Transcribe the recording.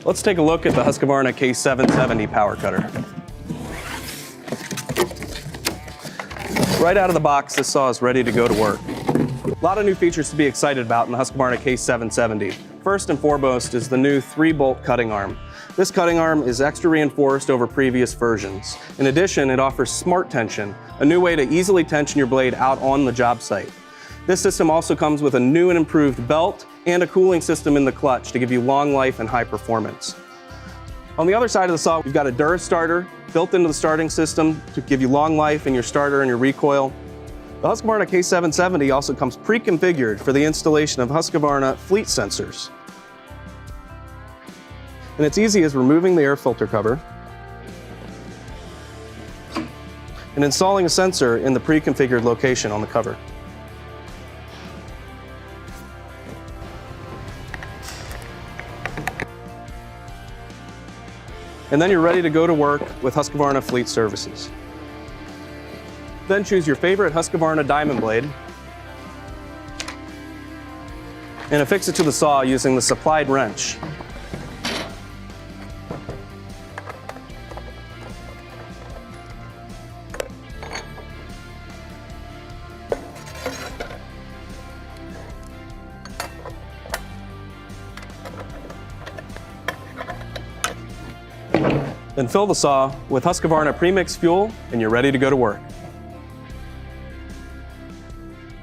Let's take a look at the Husqvarna K770 power cutter. Right out of the box, this saw is ready to go to work. A lot of new features to be excited about in the Husqvarna K770. First and foremost is the new 3-bolt cutting arm. This cutting arm is extra reinforced over previous versions. In addition, it offers SmartTension, a new way to easily tension your blade out on the job site. This system also comes with a new and improved belt and a cooling system in the clutch to give you long life and high performance. On the other side of the saw, we've got a DuraStarter built into the starting system to give you long life in your starter and your recoil. The Husqvarna K770 also comes pre-configured for the installation of Husqvarna fleet sensors. And it's easy as removing the air filter cover and installing a sensor in the pre-configured location on the cover. And then you're ready to go to work with Husqvarna Fleet Services. Then choose your favorite Husqvarna diamond blade and affix it to the saw using the supplied wrench. Then fill the saw with Husqvarna premix fuel and you're ready to go to work.